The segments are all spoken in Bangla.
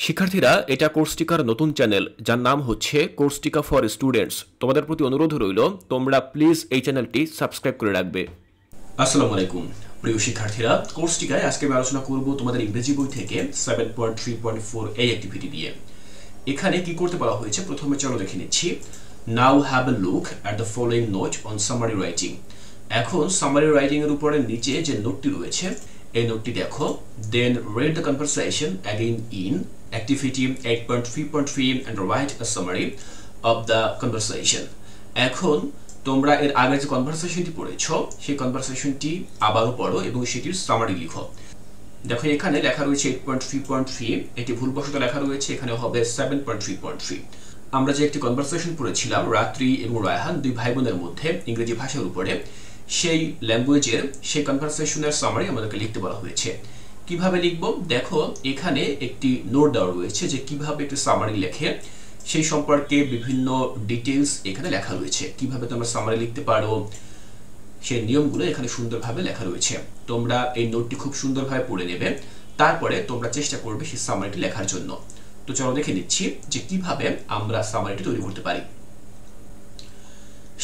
শিক্ষার্থীরা, এটা কোর্সটিকার নতুন চ্যানেল যার নাম হচ্ছে কোর্সটিকা ফর স্টুডেন্টস। তোমাদের প্রতি অনুরোধ রইল তোমরা প্লিজ এই চ্যানেলটি সাবস্ক্রাইব করে রাখবে। আসসালামু আলাইকুম প্রিয় শিক্ষার্থীরা, কোর্সটিকায় আজকে আমি আলোচনা করব তোমাদের ইংরেজি বই থেকে 7.3.4 এই অ্যাক্টিভিটি দিয়ে। এখানে কি করতে বলা হয়েছে প্রথমে চলো দেখে নিচ্ছি। Now have a look at the following note on summary writing. এখন সামারি রাইটিং এর উপরে নিচে যে নোটটি রয়েছে এই নোটটি দেখো। দেন read the conversation again in activity 8.3.3 and write a summary of the conversation. এখন তোমরা এর আগে যে কনভারসেশনটি পড়েছো সেই কনভারসেশনটি আবারও পড়ো এবং সেটির সামারি লিখো। দেখো এখানে লেখা রয়েছে 8.3.3, এটি ভুলবশত লেখা রয়েছে, এখানে হবে 7.3.3। আমরা যে একটি কনভারসেশন পড়েছিলাম রাত্রি এবং রায়হান দুই ভাই বোনের মধ্যে ইংরেজি ভাষার উপরে, সেই ল্যাঙ্গুয়েজের সেই কনভারসেশনের সামারি আমাদেরকে লিখতে বলা হয়েছে। কিভাবে লিখব দেখো, এখানে একটি নোট দেওয়া রয়েছে যে কিভাবে একটি সামারি লেখে সেই সম্পর্কে বিভিন্ন ডিটেইলস এখানে লেখা রয়েছে। কিভাবে তোমরা সামারি লিখতে পারো সেই নিয়মগুলো এখানে সুন্দরভাবে লেখা রয়েছে। তোমরা এই নোটটি খুব সুন্দরভাবে পড়ে নেবে, তারপরে তোমরা চেষ্টা করবে সেই সামারিটি লেখার জন্য। তো চলো দেখে নিচ্ছি যে কিভাবে আমরা সামারিটি তৈরি করতে পারি।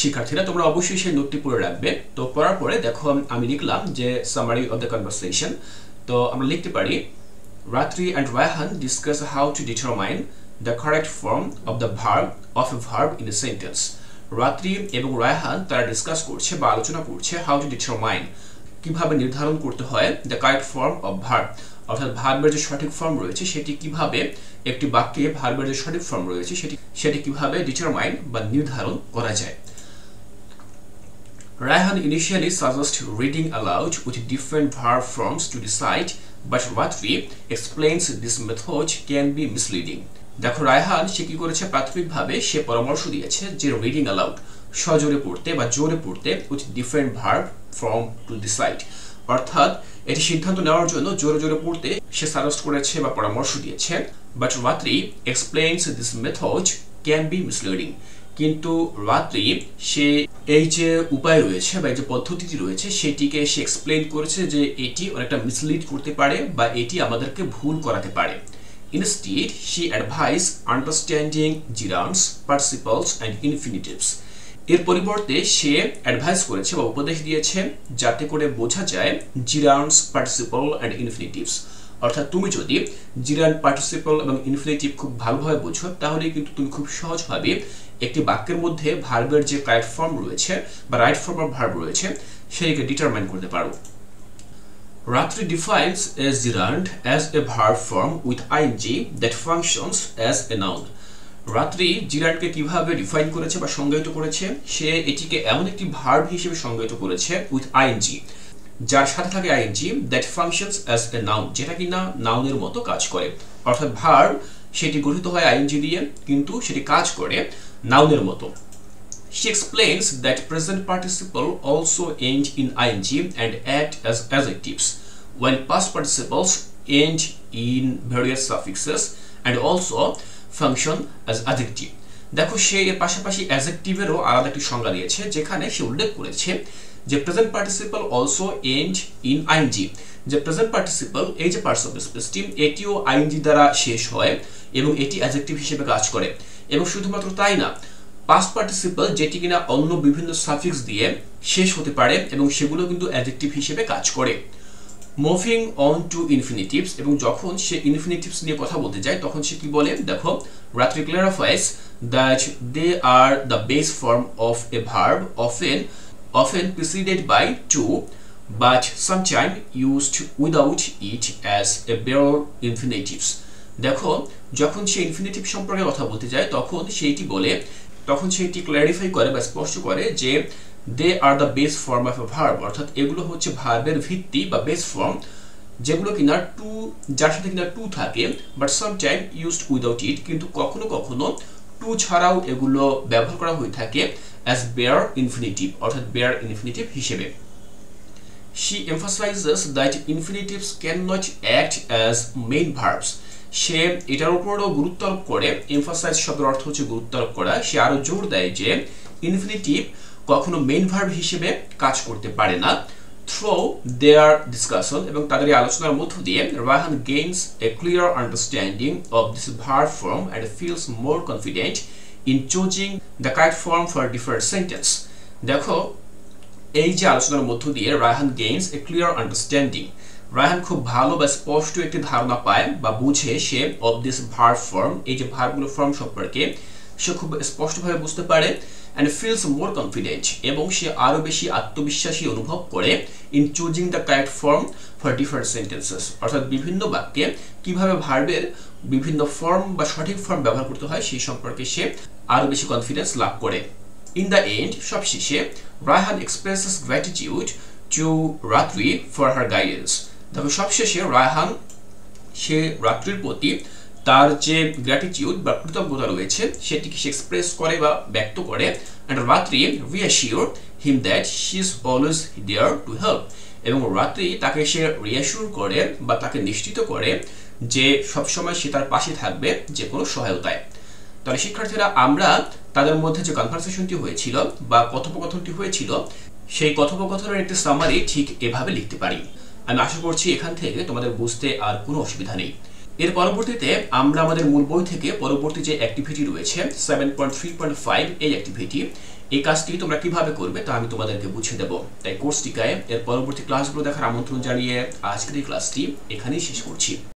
শিক্ষার্থীরা, তোমরা অবশ্যই সেই নোটটি পড়ে রাখবে। তো পড়ার পরে দেখো আমি লিখলাম যে সামারি অফ দ্য কনভারসেশন। তো আমরা লিখতে পারি রাত্রি and Raihan discuss how to determine the correct form of the verb of a verb in a sentence. রাত্রি এবং রায়হান তারা ডিসকাস করছে বা আলোচনা করছে how to determine, কিভাবে নির্ধারণ করতে হয় the correct form of verb, অর্থাৎ ভার্বের যে সঠিক ফর্ম রয়েছে সেটি কিভাবে একটি বাক্যে ভার্বের যে সঠিক ফর্ম রয়েছে সেটি কিভাবে ডিটারমাইন বা নির্ধারণ করা যায়। Raihan initially suggests reading aloud with different verb forms to decide, but Ratri explains this method can be misleading. দেখো রায়হান সে কি করেছে, প্রাথমিকভাবে সে পরামর্শ দিয়েছে যে রিডিং অ্যালাউড সজোরে পড়তে বা জোরে পড়তে with different verb form to decide, অর্থাৎ এটি সিদ্ধান্ত নেওয়ার জন্য জোরে জোরে পড়তে সে সাজেস্ট করেছে বা পরামর্শ দিয়েছে। বাট রাত্রি explains this method can be misleading, কিন্তু রাত্রি সে এই যে উপায় রয়েছে বা এই যে পদ্ধতিটি রয়েছে সেটিকে সে এক্সপ্লেইন করেছে যে এটি অনেকটা মিসলিড করতে পারে বা এটি আমাদেরকে ভুল করাতে পারে। Instead, she advised understanding gerunds, participles and infinitives. এর পরিবর্তে সে অ্যাডভাইস করেছে বা উপদেশ দিয়েছে যাতে করে বোঝা যায় gerunds, participle and infinitives, অর্থাৎ তুমি যদি gerund, participle এবং infinitive খুব ভালোভাবে বোঝো তাহলে কিন্তু তুমি খুব সহজভাবে একটি বাক্যের মধ্যে ভার্বের যে কারেক্ট ফর্ম রয়েছে বা রাইট ফর্ম অফ ভার্ব রয়েছে সেটিকে ডিটারমাইন করতে পারো। Ratri defines a gerund as a verb form with ing that functions as a noun. রাত্রি জিরান্ডকে কিভাবে ডিফাইন করেছে বা সংজ্ঞায়িত করেছে, সে এটিকে এমন একটি ভার্ব হিসেবে সংজ্ঞায়িত করেছে উইথ আইএনজি, যার সাথে থাকে ING that functions as a noun, যেটা কিনা নাউনের মতো কাজ করে। অর্থাৎ ভার্ব সেটি গঠিত হয় আইএনজি দিয়ে কিন্তু সেটি কাজ করে নাউনের মতো। She explains that present participle also end in ing and act as adjectives, while past participles end in various suffixes and also function as adjective. দেখো সে এর পাশাপাশি অ্যাডজেক্টিভেরও আলাদা একটি সংজ্ঞা দিয়েছে, যেখানে সে উল্লেখ করেছে যে present participle also end in ING, যে প্রেজেন্ট পার্টিসিপল এই যে পার্টস অফ স্পিচটি এটিও আইএনজি দ্বারা শেষ হয় এবং এটি অ্যাডজেক্টিভ হিসেবে কাজ করে। এবং শুধুমাত্র তাই না, পাস্ট পার্টিসিপল যেটি কিনা অন্য বিভিন্ন সাফিক্স দিয়ে শেষ হতে পারে এবং সেগুলো কিন্তু অ্যাডজেক্টিভ হিসেবে কাজ করে। মুভিং অন টু ইনফিনিটিভস, এবং যখন সে ইনফিনিটিভস নিয়ে কথা বলতে যায় তখন সে কি বলে দেখো, রাত্রি clarifies that they are the base form of a verb often preceded by to but sometimes used without it as a bare infinitives. দেখো যখন সে ইনফিনিটিভ সম্পর্কে কথা বলতে যায় তখন সেটি ক্ল্যারিফাই করে বা স্পষ্ট করে যে they are the base form of a verb, অর্থাৎ এগুলো হচ্ছে ভার্বের ভিত্তি বা বেস ফর্ম, যেগুলো কিনা টু, যার সাথে কিনা টু থাকে, but sometime used without it, কিন্তু কখনো কখনো টু ছাড়াও এগুলো ব্যবহার করা হয়ে থাকে অ্যাজ বেয়ার ইনফিনিটিভ, অর্থাৎ বেয়ার ইনফিনিটিভ হিসেবে। She emphasizes that infinitives cannot act as main verbs. সে এটার উপরও গুরুত্ব আরোপ করে, এমফাসাইজ শব্দের অর্থ হচ্ছে গুরুত্ব আরোপ করা। সে আরো জোর দেয় যে ইনফিনিটিভ কখনো মেইন ভার্ব হিসেবে কাজ করতে পারে না Through their discussion এবং তাদের এই আলোচনার মধ্য দিয়ে Raihan gains a clear understanding of this verb form and feels more confident in choosing the correct form for different sentence. দেখো এই যে আলোচনার মধ্য দিয়ে Raihan gains a clear understanding, Raihan খুব ভালো বা স্পষ্ট একটি ধারণা পায় বা বুঝে সে of this verb form, এই যে ভার্বগুলো ফর্ম সম্পর্কে সে খুব স্পষ্টভাবে বুঝতে পারে and feels more confident এবং সে আরো বেশি আত্মবিশ্বাসী অনুভব করে in choosing the correct form for different sentences, অর্থাৎ বিভিন্ন বাক্যে কিভাবে ভার্বের বিভিন্ন ফর্ম বা সঠিক ফর্ম ব্যবহার করতে হয় সেই সম্পর্কে সে আরো বেশি কনফিডেন্স লাভ করে। In the end, সবশেষে রায়হান expresses gratitude to রাত্রি for her guidance. দেখো সবশেষে রায়হান সে রাত্রির প্রতি তার যে গ্র্যাটিটিউড বা কৃতজ্ঞতা রয়েছে সেটিকে সে এক্সপ্রেস করে বা ব্যক্ত করে and রাত্রি reassure him that she is always there to help, এবং রাত্রি তাকে সে রিঅ্যাসিওর করে বা তাকে নিশ্চিত করে যে সবসময় সে তার পাশে থাকবে যে কোনো সহায়তায়। তাহলে শিক্ষার্থীরা আমরা তাদের মধ্যে যে কনভারসেশনটি হয়েছিল বা কথোপকথনটি হয়েছিল সেই কথোপকথনের একটি সামারি ঠিক এভাবে লিখতে পারি। আমি আশা করছি এখান থেকে তোমাদের বুঝতে আর কোনো অসুবিধা নেই। এর পরবর্তীতে আমরা আমাদের মূল বই থেকে পরবর্তী যে অ্যাক্টিভিটি রয়েছে 7.3.5 এই অ্যাক্টিভিটি, এই কাজটি তোমরা কিভাবে করবে তা আমি তোমাদেরকে বুঝিয়ে দেব। তাই কোর্সটিকায় এর পরবর্তী ক্লাসগুলো দেখার আমন্ত্রণ জানিয়ে আজকের এই ক্লাসটি এখানেই শেষ করছি।